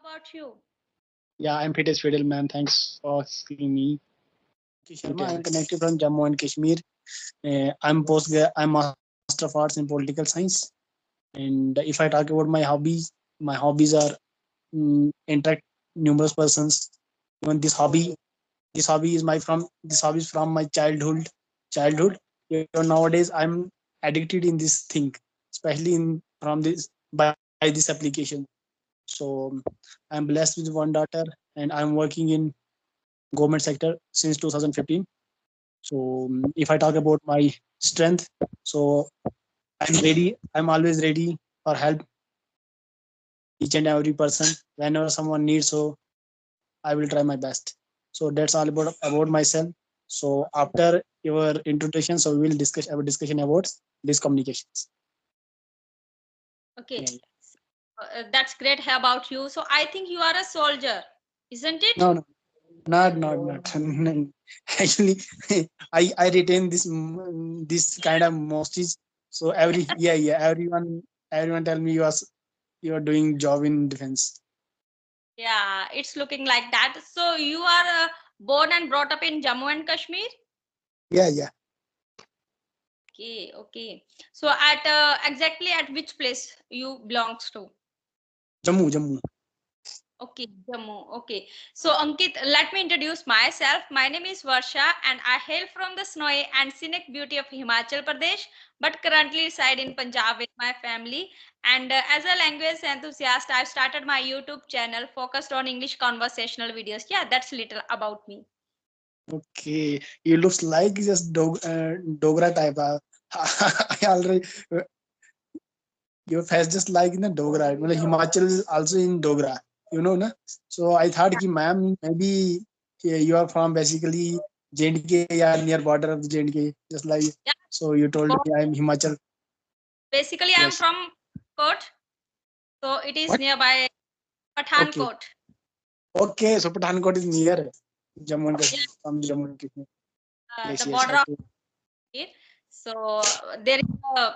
about you? Yeah, I'm Fitness Fidel, ma'am. Thanks for asking me. Sharma, I'm connected from Jammu and Kashmir. I'm Master of Arts in Political Science. And if I talk about my hobbies are interact numerous persons. Even this hobby is from my childhood. Childhood. Even nowadays, I'm addicted in this thing, especially in from this by this application. So I'm blessed with one daughter, and I'm working in government sector since 2015. So if I talk about my strength, so I'm ready. I'm always ready for help each and every person whenever someone needs. So I will try my best. So that's all about myself. So after your introduction, so we will discuss our discussion about these communications. Okay, Yeah. that's great about you. So I think you are a soldier, isn't it? No, no, not. Actually, I retain this kind of messages. So everyone tell me you are doing job in defense. Yeah, it's looking like that. So you are born and brought up in Jammu and Kashmir? Yeah, yeah. Okay, okay. So at exactly at which place you belongs to? Jammu. Okay, Jammu. Okay. So, Ankit, let me introduce myself. My name is Varsha and I hail from the snowy and scenic beauty of Himachal Pradesh, but currently reside in Punjab with my family. And as a language enthusiast, I've started my YouTube channel focused on English conversational videos. Yeah, that's little about me. Okay, you looks like just Dogra type. I already your face just like in the Dogra. Well, Himachal is also in Dogra. You know, na? So I thought ki ma'am maybe you are from basically J&K or near border of the J&K. Just like Yeah, so you told me bo- I'm Himachal. basically, I'm Yes. from Kot, so it is What? nearby Okay. Pathankot. Okay. So Pathankot is near Jammu and Yeah, Kashmir from Jammu and Kashmir. the Yes. Yes. border of Okay. Kashmir. So there is a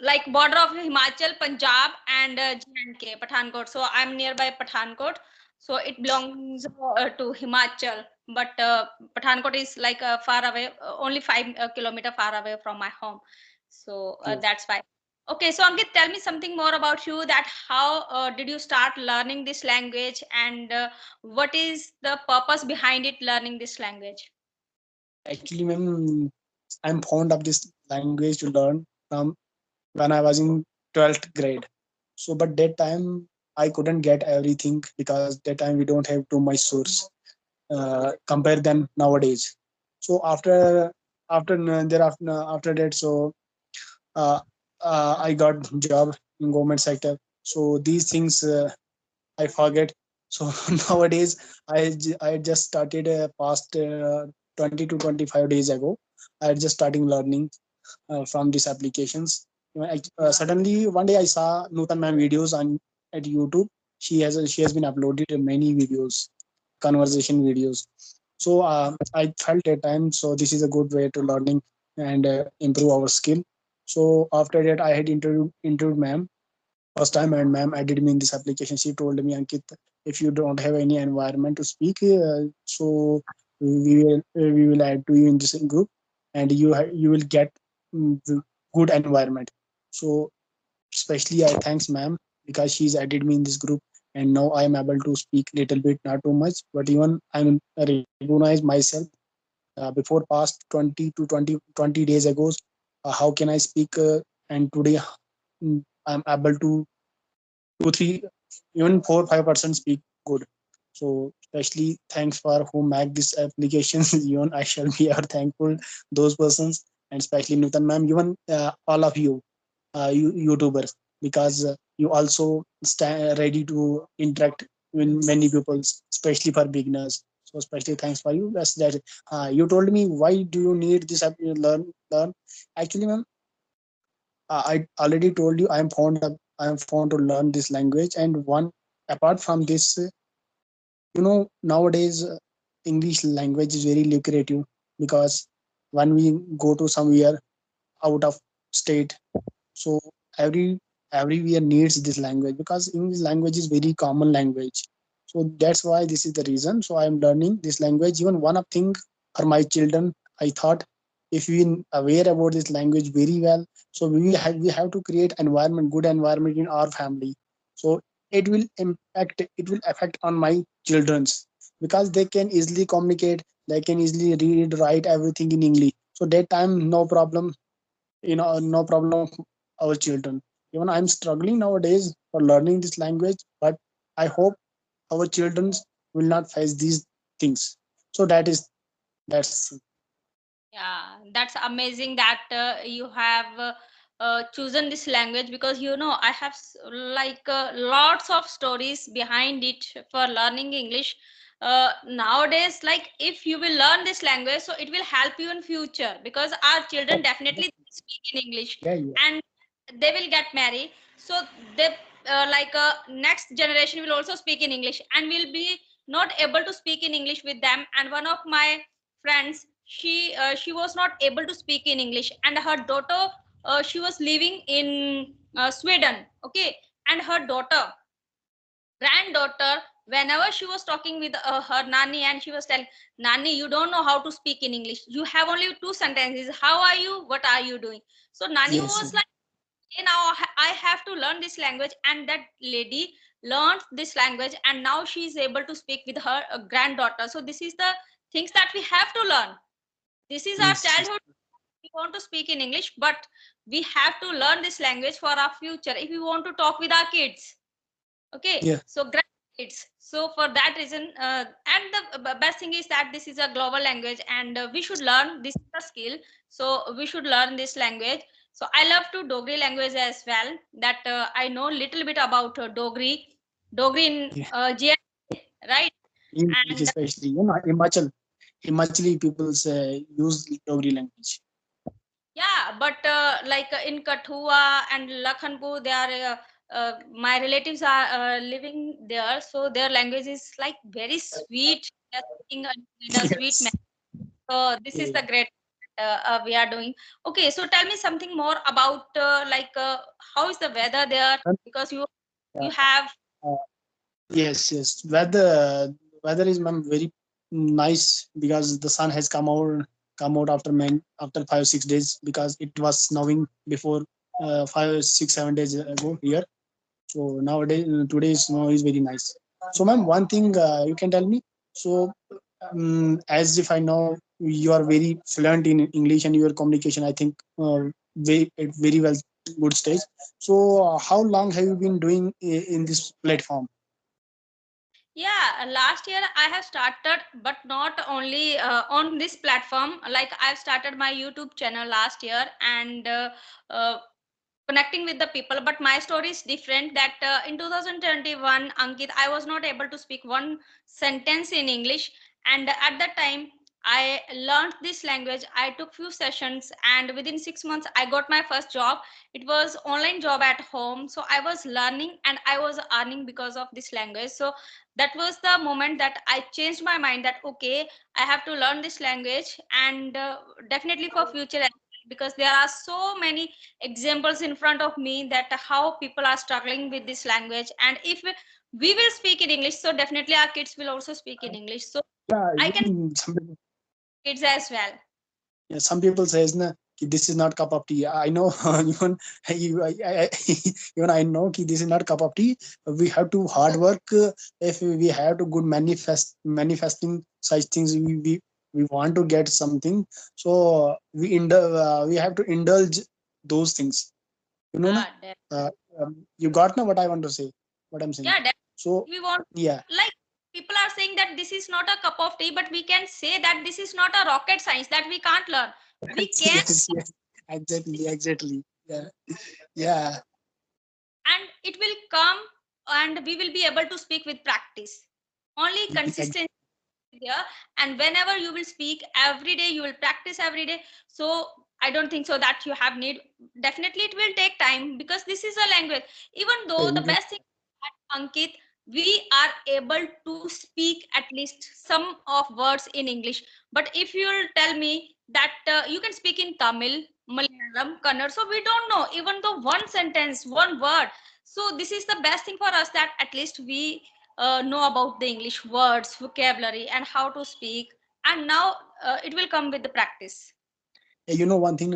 like border of Himachal, Punjab, and J&K, Pathankot. So I'm nearby Pathankot. So it belongs to Himachal, but Pathankot is like far away, only 5 kilometer far away from my home. So Okay. that's why. Okay, so Ankit, tell me something more about you. That how did you start learning this language, and what is the purpose behind it learning this language? Actually, ma'am, I'm fond of this language to learn from when I was in 12th grade. So, but that time I couldn't get everything because that time we don't have too much source compare than nowadays. So after that, so uh, I got job in government sector. So these things I forget. So nowadays I just started past 20 to 25 days ago. I just starting learning from these applications. Suddenly one day I saw Nutan ma'am videos on at YouTube. She has been uploaded many videos, conversation videos. So I felt at time so this is a good way to learning and improve our skill. So after that I had interviewed ma'am first time, and ma'am added me in this application. She told me, Ankit, if you don't have any environment to speak, so we will add to you in this group, and you will get the good environment. So especially I thanks ma'am because she's added me in this group, and now I am able to speak little bit, not too much, but even I'm recognize myself before past 20 to 20 days ago. How can I speak? And today I'm able to 2 3 even 4 5% speak good. So especially thanks for who make this application. Even I shall be ever thankful those persons, and especially Nutan ma'am, even all of you, YouTubers, because you also stand ready to interact with many people, especially for beginners. So especially thanks for you. That's that. You told me why do you need this app? Learn. Actually, ma'am, I already told you I am fond to learn this language. And one apart from this, nowadays English language is very lucrative because when we go to somewhere out of state, so every everywhere needs this language because English language is very common language. So that's why this is the reason. So I am learning this language. Even one of thing for my children, I thought if we aware about this language very well, so we have to create environment, good environment in our family. So it will affect on my children's, because they can easily communicate, they can easily read, write everything in English. So that time no problem, no problem of our children. Even I'm struggling nowadays for learning this language, but I hope our children will not face these things. So that's Yeah, that's amazing that you have chosen this language, because I have lots of stories behind it for learning English. Nowadays, like if you will learn this language, so it will help you in future, because our children definitely speak in English, yeah, yeah. and they will get married. So they next generation will also speak in English, and will be not able to speak in English with them. And one of my friends, she was not able to speak in English, and her daughter, she was living in Sweden, okay, and her daughter, granddaughter, whenever she was talking with her nanny, and she was telling, nanny, you don't know how to speak in English, you have only two sentences, how are you, what are you doing? So nanny Yes, was like, "Hey, now I have to learn this language." And that lady learned this language, and now she is able to speak with her granddaughter. So this is the things that we have to learn. This is our yes, yes, childhood. We want to speak in English, but we have to learn this language for our future if we want to talk with our kids. Okay, yeah, so grandkids. So for that reason, and the best thing is that this is a global language, and we should learn. This is a skill, so we should learn this language. So I love to Dogri language as well. That I know little bit about Dogri, Dogri in yeah. GI, right? In And especially, Himachali people use Dogri language. yeah, but in Kathua and Lakhanpur, they are my relatives are living there, so their language is like very sweet. They're speaking in a sweet Yes. manner. So this is Yeah. the great we are doing. Okay, so tell me something more about how is the weather there? And, Because uh, you have. uh, yes, yes. Weather is, ma'am, very nice, because the sun has come out after 5 6 days, because it was snowing before 5 6 7 days ago here. So nowadays, today's snow is very nice. So, ma'am, one thing you can tell me. So, as if I know you are very fluent in English and your communication, I think very well, good stage. So, how long have you been doing in this platform? Yeah, last year I have started, but not only on this platform. Like I've started my YouTube channel last year, and uh, connecting with the people. But my story is different. That in 2021, Ankit, I was not able to speak one sentence in English, and at that time I learned this language. I took few sessions, and within 6 months I got my first job. It was online job at home, so I was learning and I was earning because of this language. So that was the moment that I changed my mind, that okay, I have to learn this language, and definitely for future as well, because there are so many examples in front of me that how people are struggling with this language. And if we will speak in English, so definitely our kids will also speak in English. So Yeah, I can even some people, kids as well. yeah, some people says na, ki this is not cup of tea. I know even even I know ki this is not cup of tea. We have to hard work. If we have to good manifesting such things, we want to get something. So we have to indulge those things. You know na? Ah, Uh, you got now what I want to say. What I'm saying. yeah, definitely. So We want, yeah. like, people are saying that this is not a cup of tea, but we can say that this is not a rocket science that we can't learn. We can, Yes, yes, exactly, exactly. Yeah, yeah, and it will come, and we will be able to speak with practice. Only ex- consistency there. And whenever you will speak every day, you will practice every day. So I don't think so that you have need. Definitely it will take time, because this is a language. Even though the best thing, Ankit, we are able to speak at least some of words in English. But if you'll tell me that you can speak in Tamil, Malayalam, Kannada, so we don't know even though one sentence, one word. So this is the best thing for us, that at least we know about the English words, vocabulary, and how to speak. And now it will come with the practice. You know one thing,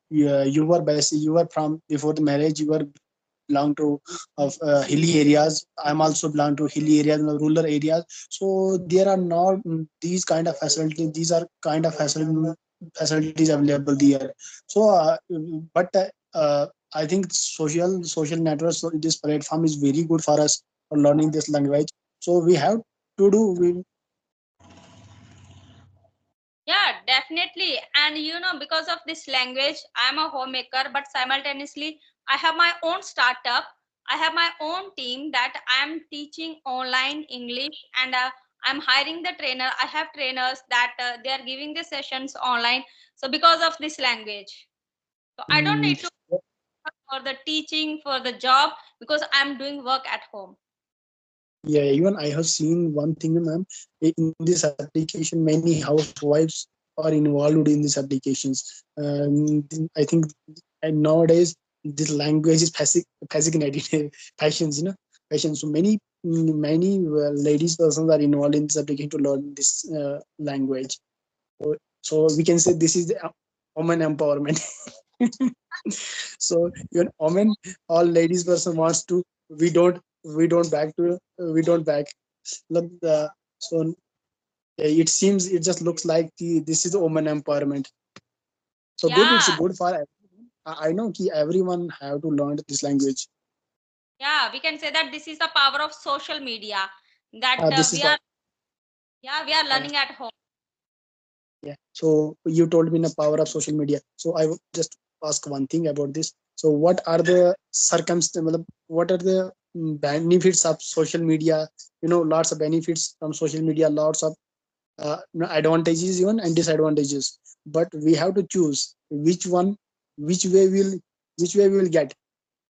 you were best, you were from before the marriage, you were belong to of hilly areas. I'm also belong to hilly areas, rural areas. So there are not these kind of facilities. These are kind of facilities available there. So, but I think social networks. So this platform is very good for us for learning this language. So we have to do. Yeah, definitely. And because of this language, I'm a homemaker, but simultaneously, I have my own startup. I have my own team that I'm teaching online English, and I'm hiring the trainer. I have trainers that they are giving the sessions online. So, because of this language, so I don't Um, need to work for the teaching, for the job, because I'm doing work at home. Yeah, even I have seen one thing, ma'am. In this application, many housewives are involved in these applications. I think and nowadays this language is fascinating, passions, passions. So many ladies persons are involved in this application to learn this language. So we can say this is the woman empowerment. So even women, all ladies person wants to. We don't. We don't back to. We don't back. Look, so it seems it just looks like this is woman empowerment. So good. It's Yeah, good for everyone. I know ki everyone have to learn this language. yeah, we can say that this is the power of social media that This is we what. are, yeah, we are Yeah. learning at home. Yeah. So you told me the power of social media. So I would just ask one thing about this. So what are the circumstances? What are the benefits of social media? Lots of benefits from social media. Lots of advantages even and disadvantages. But we have to choose which one, which way will, which way we will get.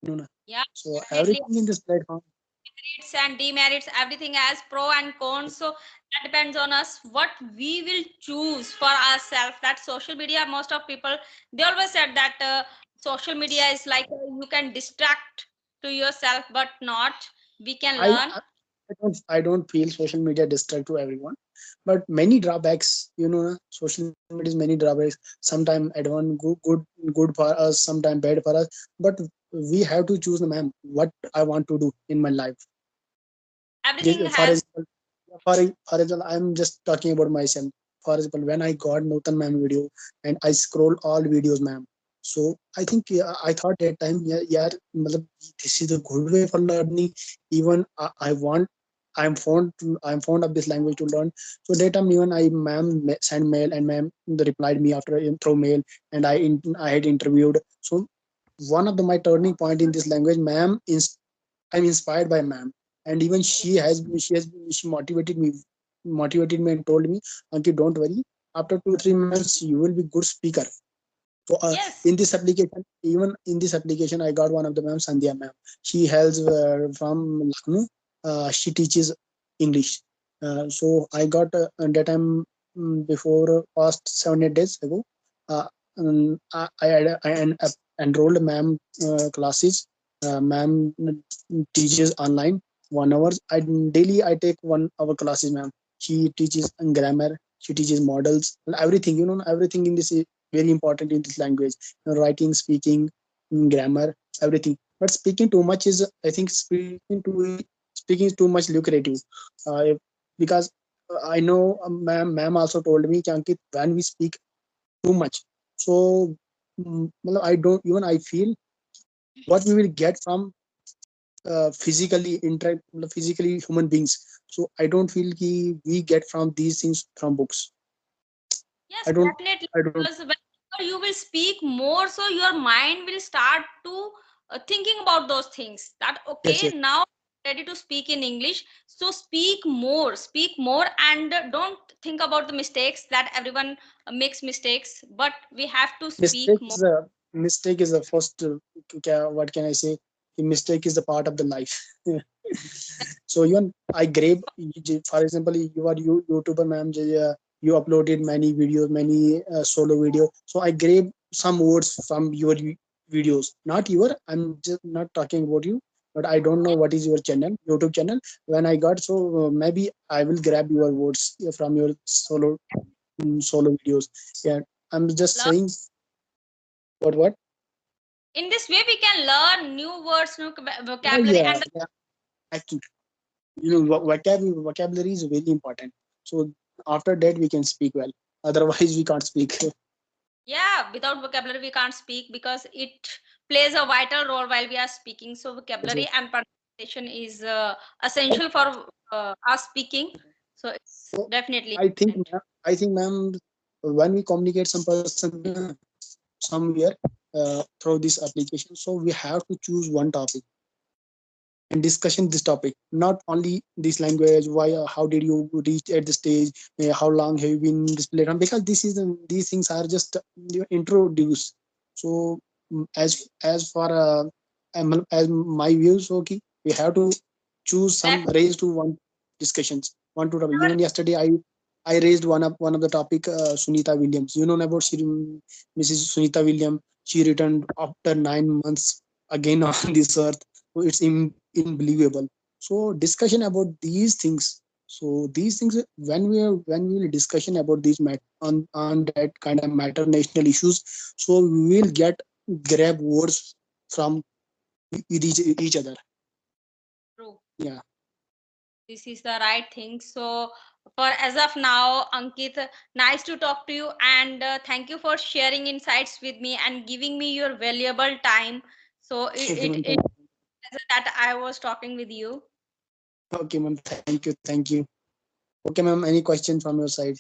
You know. Yeah, So definitely. everything in this platform. Merits and demerits, everything has pro and cons. So that depends on us what we will choose for ourselves. That social media, most of people they always said that social media is like you can distract to yourself, but not. We can I learn. I don't feel social media distract to everyone, but many drawbacks. Social media is many drawbacks. Sometimes advan good for us, sometimes bad for us. But we have to choose, ma'am, what I want to do in my life. Everything For has. example, for example, I'm just talking about myself. For example, when I got Nutan ma'am video and I scroll all videos, ma'am. So I think, yeah, I thought that time, yeah, yeah, matlab, this is a good way for learning. Even I want, I'm fond of this language to learn. So that time even I ma'am sent mail and ma'am replied me after through mail, and I had interviewed. So one of my turning point in this language, ma'am, is I'm inspired by ma'am, and even she motivated me and told me, Ankit, don't worry. After 2 3 months, you will be good speaker. So Yes. even in this application, I got one of the ma'am, Sandhya ma'am. She hails from Lucknow. She teaches English. So I got that time, before past 7 8 days ago. Uh, I enrolled ma'am classes. Ma'am teaches online 1 hour. Daily I take 1 hour classes, ma'am. She teaches grammar. She teaches models and everything. Everything in this very important in this language. Writing, speaking, grammar, everything. But speaking too much is, I think, speaking is too much lucrative, because I know, ma'am also told me, Ankit, when we speak too much, so I don't even I feel what we will get from physically interact physically human beings. So I don't feel we get from these things from books. Yes, I don't. definitely. I don't. Because whenever you will speak more, so your mind will start to thinking about those things. That Yes, okay, yes. now ready to speak in English. So speak more, and don't think about the mistakes that everyone makes mistakes. But we have to speak mistake more. is a Mistake is the first, what can I say, the mistake is the part of the life. So even I grab, for example, you are YouTuber, ma'am, you uploaded many videos, many solo video. So I grab some words from your videos, not your, I'm just not talking about you. but I don't know what is your channel, YouTube channel. When I got, so maybe I will grab your words from your solo videos. Yeah, I'm just Learn. saying. What? In this way, we can learn new words, new Yeah, vocabulary, yeah, and yeah. Actually, vocabulary is very important. So after that we can speak well. Otherwise, we can't speak. yeah, without vocabulary, we can't speak because it plays a vital role while we are speaking. So, So, vocabulary and pronunciation is essential for us speaking. So, it's so definitely I think, important. I think, ma'am, when we communicate some person somewhere through this application, so we have to choose one topic and discussion this topic, not only this language. Why, how did you reach at the stage? How long have you been in this platform? Because this is these things are just introduced. So as for as my views, okay, we have to choose some, That raise to one discussions, one to topic. Even yesterday, I raised one of the topic, Sunita Williams. You know about she, Mrs. Sunita Williams. She returned after 9 months again on this earth. So it's unbelievable. So discussion about these things. So these things, when we will discussion about these on that kind of matter national issues, so we will get grab words from with each other. true. Yeah. This is the right thing. So, for as of now, Ankit, nice to talk to you, and thank you for sharing insights with me and giving me your valuable time. So, Okay, ma'am. it that I was talking with you. Okay, ma'am. Thank you. Thank you. Okay, ma'am. Any question from your side?